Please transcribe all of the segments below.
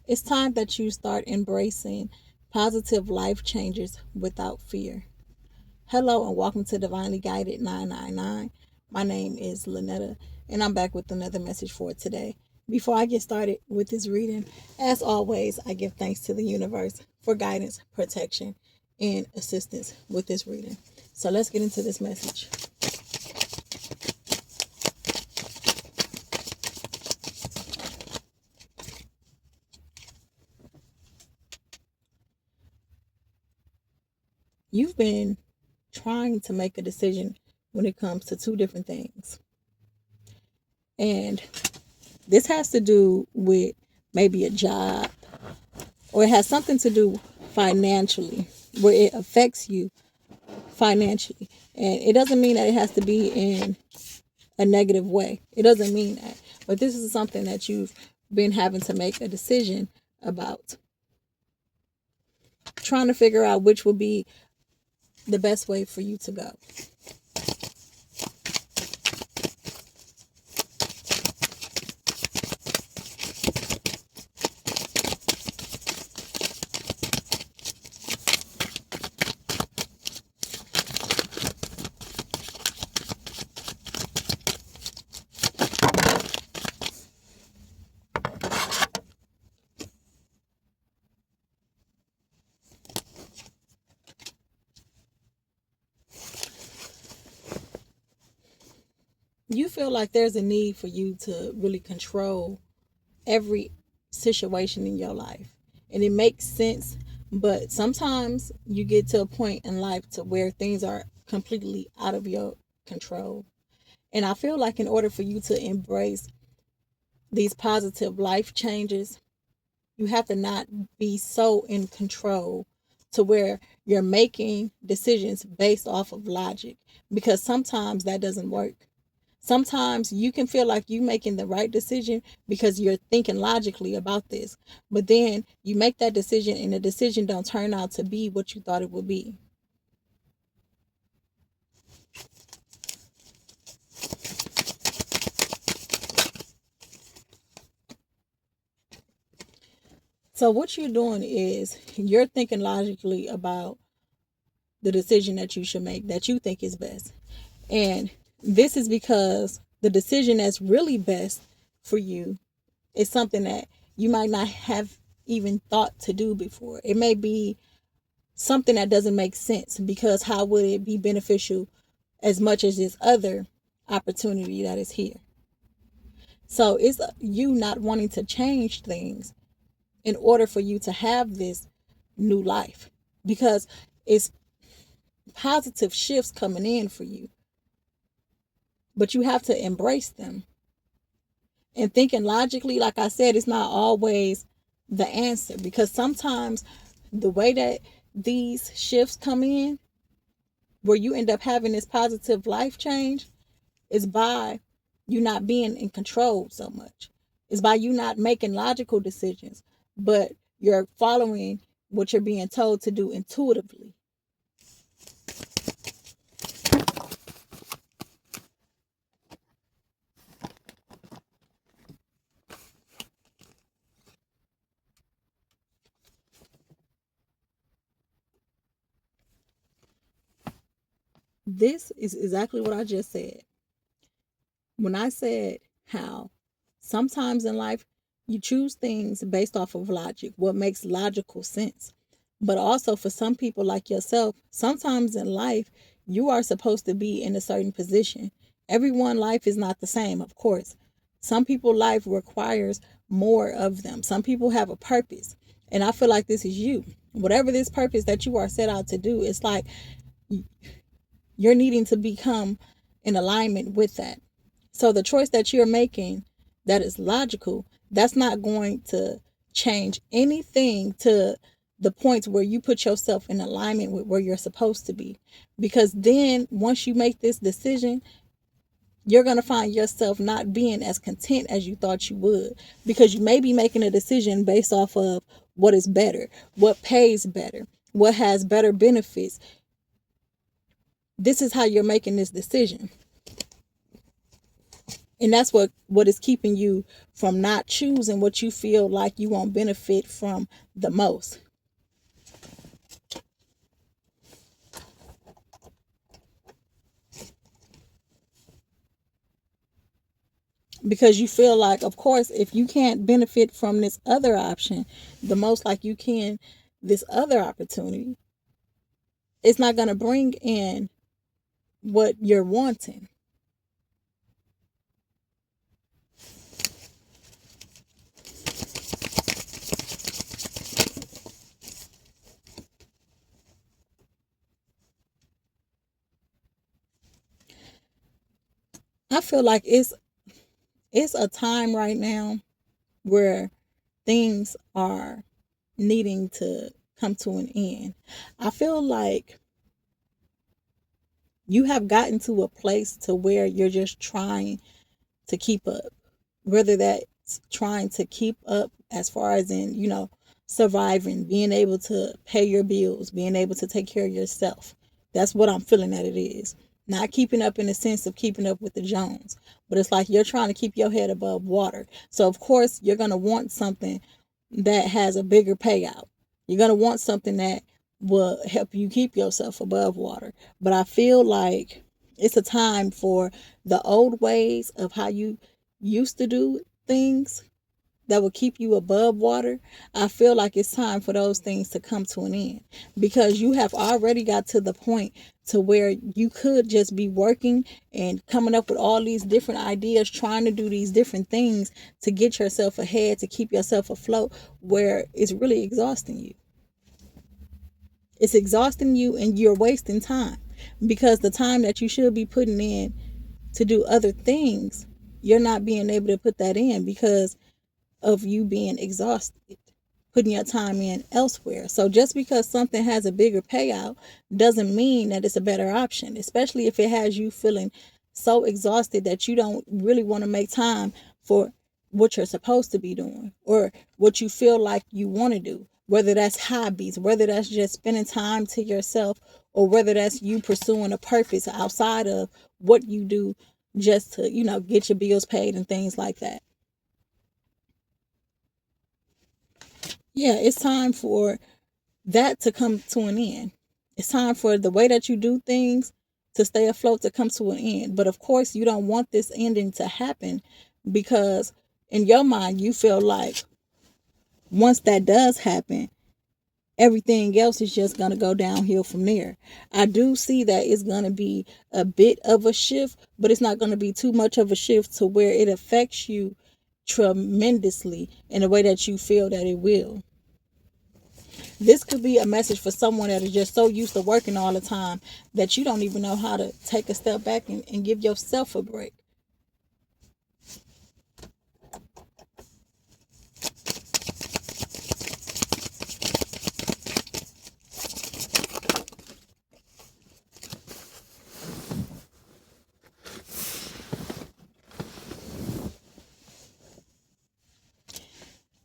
It's time that you start embracing positive life changes without fear. Hello and welcome to Divinely Guided 999. My name is Lynetta and I'm back with another message for today. Before I get started with this reading, as always, I give thanks to the universe for guidance, protection, and assistance with this reading. So let's get into this message. You've been trying to make a decision when it comes to two different things. And this has to do with maybe a job, or it has something to do financially, where it affects you financially. And it doesn't mean that it has to be in a negative way. It doesn't mean that. But this is something that you've been having to make a decision about. Trying to figure out which will be the best way for you to go. You feel like there's a need for you to really control every situation in your life. And it makes sense, but sometimes you get to a point in life to where things are completely out of your control. And I feel like in order for you to embrace these positive life changes, you have to not be so in control to where you're making decisions based off of logic, because sometimes that doesn't work. Sometimes you can feel like you making the right decision because you're thinking logically about this, but then you make that decision and the decision don't turn out to be what you thought it would be. So what you're doing is you're thinking logically about the decision that you should make, that you think is best. And this is because the decision that's really best for you is something that you might not have even thought to do before. It may be something that doesn't make sense, because how would it be beneficial as much as this other opportunity that is here? So it's you not wanting to change things in order for you to have this new life, because it's positive shifts coming in for you, but you have to embrace them. And thinking logically, like I said, it's not always the answer, because sometimes the way that these shifts come in, where you end up having this positive life change, is by you not being in control so much. It's by you not making logical decisions, but you're following what you're being told to do intuitively. This is exactly what I just said. When I said how sometimes in life you choose things based off of logic, what makes logical sense. But also for some people like yourself, sometimes in life you are supposed to be in a certain position. Everyone's life is not the same, of course. Some people life requires more of them. Some people have a purpose. And I feel like this is you. Whatever this purpose that you are set out to do, it's like you're needing to become in alignment with that. So the choice that you're making that is logical, that's not going to change anything to the points where you put yourself in alignment with where you're supposed to be. Because then once you make this decision, you're going to find yourself not being as content as you thought you would, because you may be making a decision based off of what is better, what pays better, what has better benefits. This is how you're making this decision. And that's what is keeping you from not choosing what you feel like you won't benefit from the most. Because you feel like, of course, if you can't benefit from this other option the most like you can this other opportunity, it's not going to bring in what you're wanting. I feel like it's a time right now where things are needing to come to an end. I feel like you have gotten to a place to where you're just trying to keep up, whether that's trying to keep up as far as in, surviving, being able to pay your bills, being able to take care of yourself. That's what I'm feeling that it is. Not keeping up in the sense of keeping up with the Jones, but it's like you're trying to keep your head above water. So, of course, you're going to want something that has a bigger payout. You're going to want something that will help you keep yourself above water. But I feel like it's a time for the old ways of how you used to do things that will keep you above water. I feel like it's time for those things to come to an end, because you have already got to the point to where you could just be working and coming up with all these different ideas, trying to do these different things to get yourself ahead, to keep yourself afloat, where it's really exhausting you. It's exhausting you and you're wasting time, because the time that you should be putting in to do other things, you're not being able to put that in because of you being exhausted, putting your time in elsewhere. So just because something has a bigger payout doesn't mean that it's a better option, especially if it has you feeling so exhausted that you don't really want to make time for what you're supposed to be doing or what you feel like you want to do, whether that's hobbies, whether that's just spending time to yourself, or whether that's you pursuing a purpose outside of what you do just to, get your bills paid and things like that. Yeah, it's time for that to come to an end. It's time for the way that you do things to stay afloat to come to an end. But of course, you don't want this ending to happen, because in your mind, you feel like once that does happen, everything else is just going to go downhill from there. I do see that it's going to be a bit of a shift, but it's not going to be too much of a shift to where it affects you tremendously in a way that you feel that it will. This could be a message for someone that is just so used to working all the time that you don't even know how to take a step back and give yourself a break.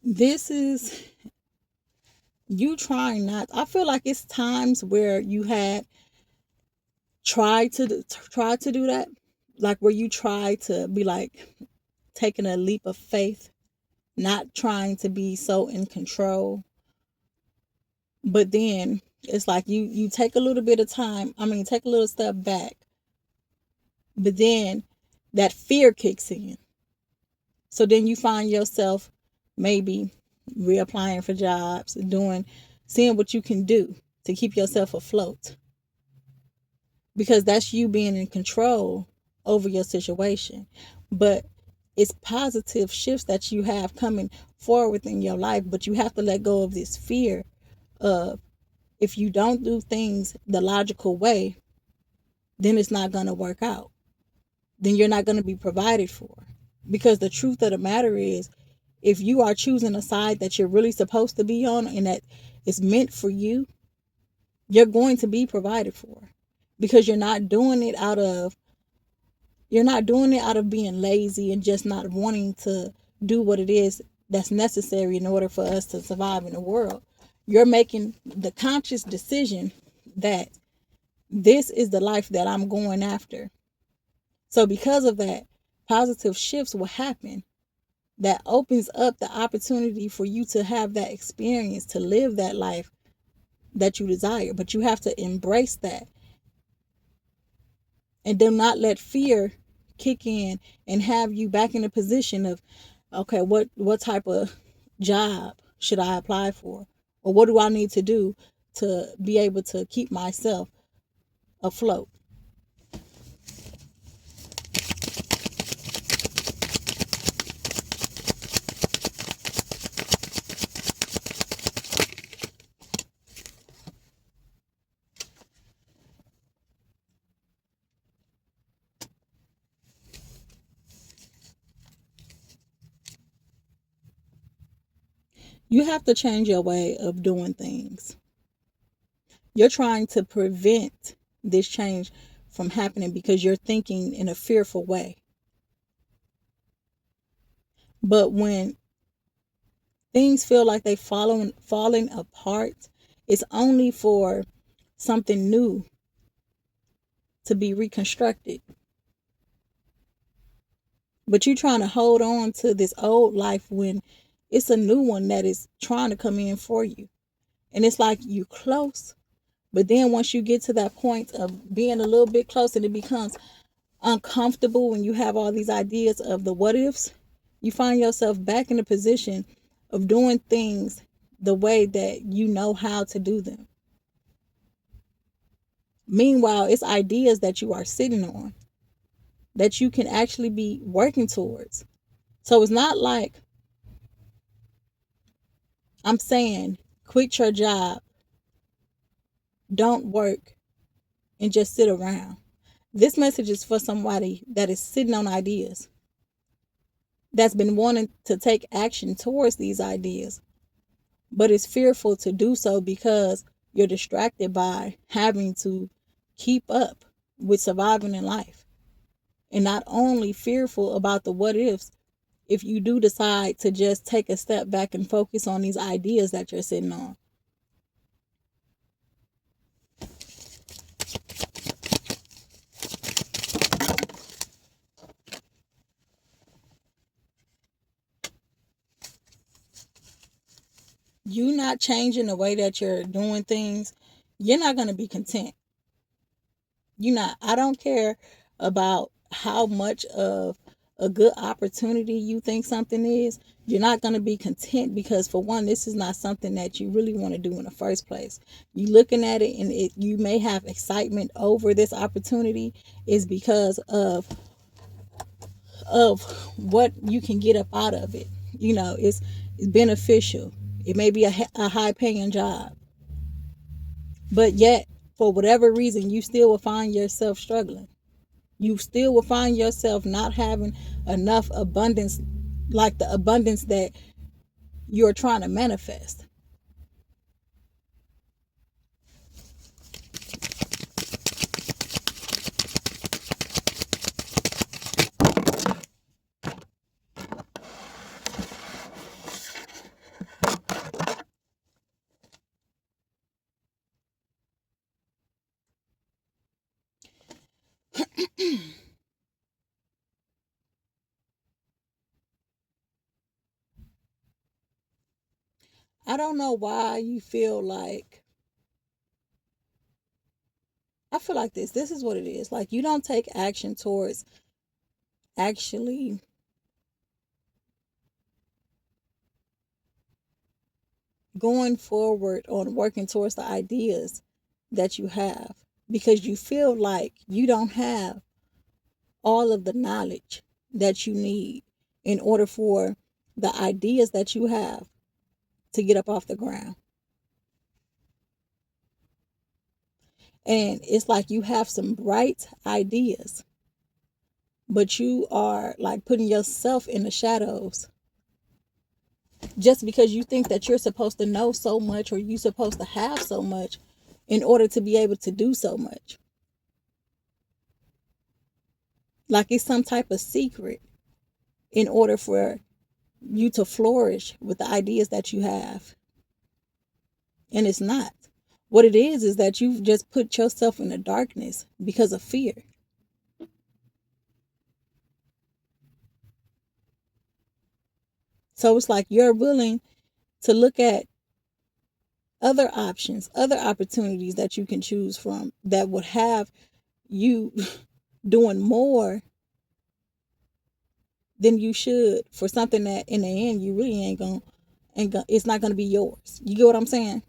This is you trying not. I feel like it's times where you had tried to do that, like where you try to be like taking a leap of faith, not trying to be so in control. But then it's like you take a little bit of time. I mean, take a little step back, but then that fear kicks in. So then you find yourself maybe reapplying for jobs, seeing what you can do to keep yourself afloat, because that's you being in control over your situation. But it's positive shifts that you have coming forward in your life, but you have to let go of this fear of, if you don't do things the logical way, then it's not going to work out. Then you're not going to be provided for. Because the truth of the matter is, if you are choosing a side that you're really supposed to be on and that is meant for you, you're going to be provided for, because you're not doing it out of being lazy and just not wanting to do what it is that's necessary in order for us to survive in the world. You're making the conscious decision that this is the life that I'm going after. So because of that, positive shifts will happen that opens up the opportunity for you to have that experience, to live that life that you desire. But you have to embrace that, and do not let fear kick in and have you back in a position of, okay, what type of job should I apply for, or what do I need to do to be able to keep myself afloat. You have to change your way of doing things. You're trying to prevent this change from happening because you're thinking in a fearful way. But when things feel like they falling apart, it's only for something new to be reconstructed. But you're trying to hold on to this old life when it's a new one that is trying to come in for you. And it's like you close, but then once you get to that point of being a little bit close and it becomes uncomfortable when you have all these ideas of the what ifs, you find yourself back in a position of doing things the way that you know how to do them. Meanwhile, it's ideas that you are sitting on that you can actually be working towards. So it's not like I'm saying quit your job, don't work, and just sit around. This message is for somebody that is sitting on ideas, that's been wanting to take action towards these ideas, but is fearful to do so because you're distracted by having to keep up with surviving in life. And not only fearful about the what ifs, if you do decide to just take a step back and focus on these ideas that you're sitting on. You not changing the way that you're doing things, you're not going to be content. You're not. I don't care about how much of a good opportunity you think something is. You're not going to be content because, for one, this is not something that you really want to do in the first place. You looking at it and you may have excitement over this opportunity is because of what you can get up out of it. It's beneficial. It may be a high paying job, but yet for whatever reason you still will find yourself struggling. You still will find yourself not having enough abundance, like the abundance that you're trying to manifest. I don't know why you feel like, I feel like this is what it is. Like, you don't take action towards actually going forward on working towards the ideas that you have, because you feel like you don't have all of the knowledge that you need in order for the ideas that you have to get up off the ground. And it's like you have some bright ideas, but you are like putting yourself in the shadows just because you think that you're supposed to know so much, or you're supposed to have so much in order to be able to do so much. Like it's some type of secret in order for you to flourish with the ideas that you have. And it's not. What it is that you've just put yourself in the darkness because of fear. So it's like you're willing to look at other options, other opportunities that you can choose from that would have you doing more than you should for something that in the end you really it's not gonna be yours. You get what I'm saying?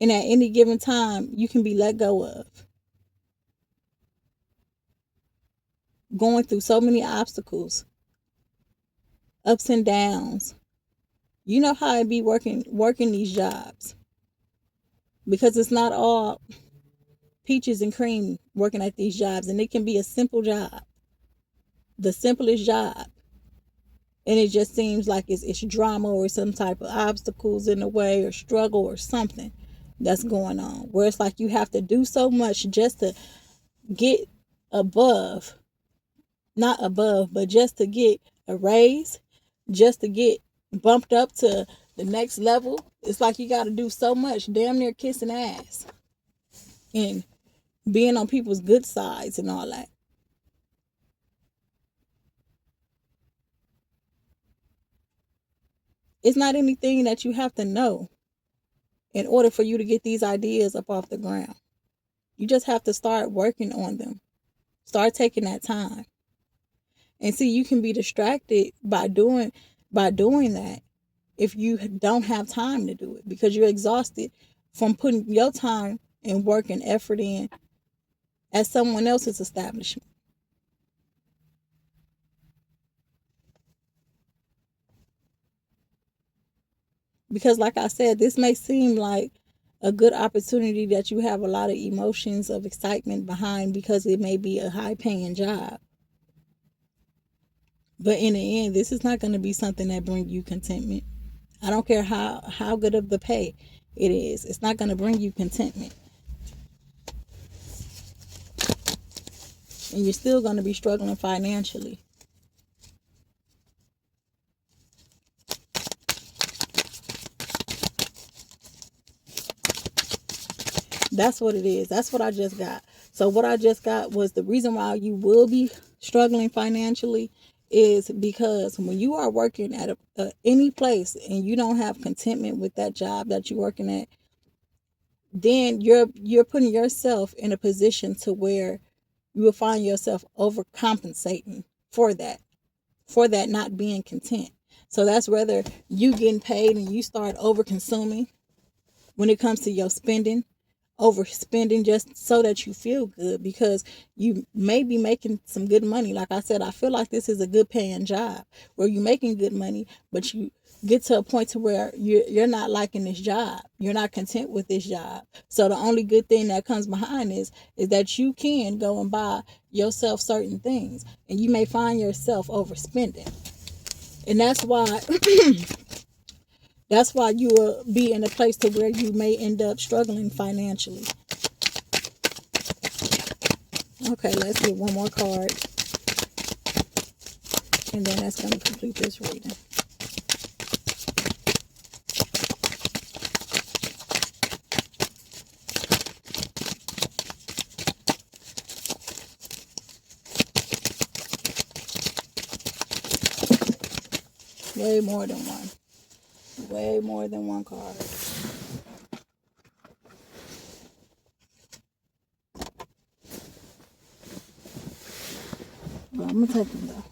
And at any given time, you can be let go of. Going through so many obstacles, ups and downs. You know how it be working these jobs. Because it's not all peaches and cream working at these jobs. And it can be a simple job. The simplest job. And it just seems like it's drama or some type of obstacles in the way or struggle or something that's going on. Where it's like you have to do so much just to get above, not above, but just to get a raise, just to get bumped up to the next level. It's like you got to do so much, damn near kissing ass and being on people's good sides and all that. It's not anything that you have to know in order for you to get these ideas up off the ground. You just have to start working on them. Start taking that time. And see, you can be distracted by doing that if you don't have time to do it because you're exhausted from putting your time and work and effort in at someone else's establishment. Because like I said, this may seem like a good opportunity that you have a lot of emotions of excitement behind because it may be a high paying job. But in the end, this is not going to be something that brings you contentment. I don't care how good of the pay it is. It's not going to bring you contentment. And you're still going to be struggling financially. That's what it is. That's what I just got. So what I just got was the reason why you will be struggling financially is because when you are working at any place and you don't have contentment with that job that you're working at, then you're putting yourself in a position to where you will find yourself overcompensating for that not being content. So that's whether you getting paid and you start over consuming when it comes to your spending, overspending just so that you feel good because you may be making some good money. Like I said, I feel like this is a good paying job where you're making good money, but you get to a point to where you're not liking this job. You're not content with this job. So the only good thing that comes behind is that you can go and buy yourself certain things and you may find yourself overspending. And that's why you will be in a place to where you may end up struggling financially. Okay, let's get one more card. And then that's going to complete this reading. Way more than one. Way more than one card. Well, I'm going to take them though.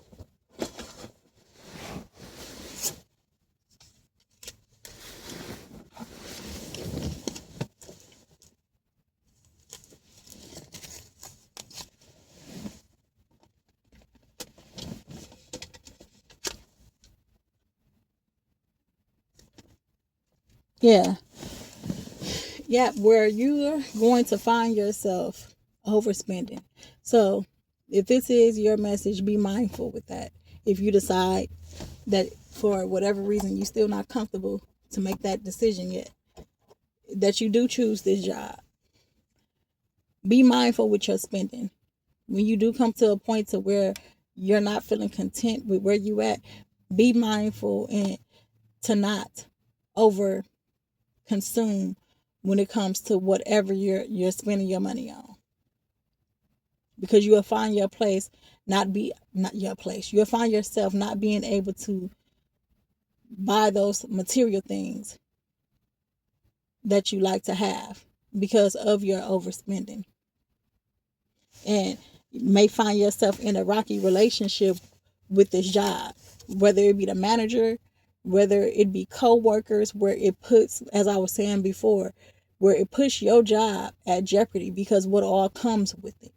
Yeah. Yeah, where you're going to find yourself overspending. So if this is your message, be mindful with that. If you decide that for whatever reason you're still not comfortable to make that decision yet, that you do choose this job, be mindful with your spending. When you do come to a point to where you're not feeling content with where you at, be mindful and to not over consume when it comes to whatever you're spending your money on. because you will find your place not your place. You'll find yourself not being able to buy those material things that you like to have because of your overspending. And you may find yourself in a rocky relationship with this job, whether it be the manager, whether it be co-workers, where it puts, as I was saying before, where it puts your job at jeopardy because what all comes with it.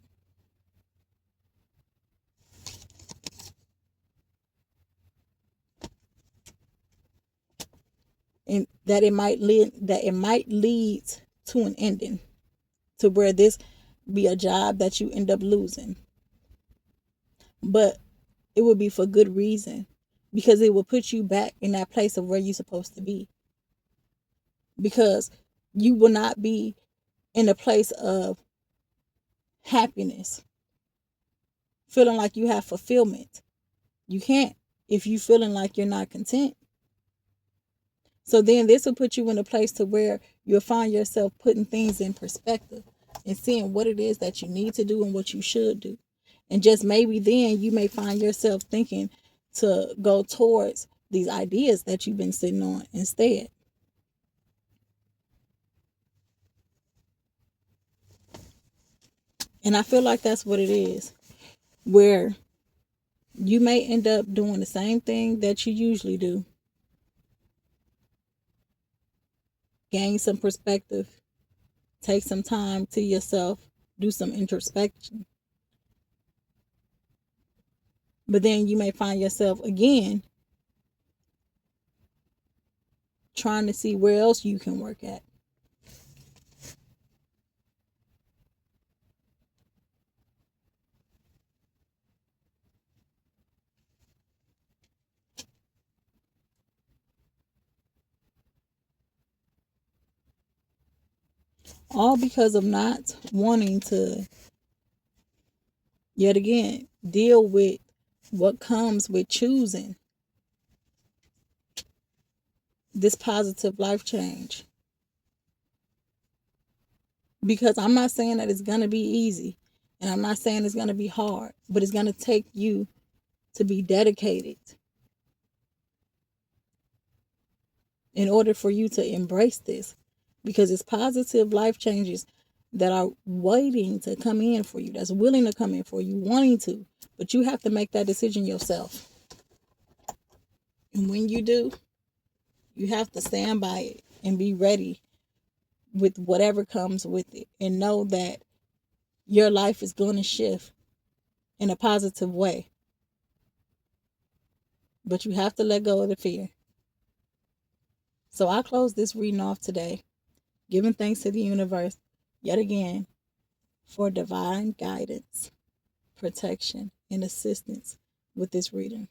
And that it might lead to an ending, to where this be a job that you end up losing. But it would be for good reason, because it will put you back in that place of where you're supposed to be. Because you will not be in a place of happiness, feeling like you have fulfillment. You can't if you feeling like you're not content. So then this will put you in a place to where you'll find yourself putting things in perspective and seeing what it is that you need to do and what you should do. And just maybe then you may find yourself thinking to go towards these ideas that you've been sitting on instead. And I feel like that's what it is, where you may end up doing the same thing that you usually do, gain some perspective, take some time to yourself, do some introspection. But then you may find yourself again trying to see where else you can work at. All because of not wanting to, yet again, deal with what comes with choosing this positive life change. Because I'm not saying that it's going to be easy, and I'm not saying it's going to be hard, but it's going to take you to be dedicated in order for you to embrace this, because it's positive life changes that are waiting to come in for you, that's willing to come in for you, wanting to, but you have to make that decision yourself. And when you do, you have to stand by it and be ready with whatever comes with it, and know that your life is going to shift in a positive way. But you have to let go of the fear. So I close this reading off today, giving thanks to the universe yet again for divine guidance, protection, and assistance with this reading.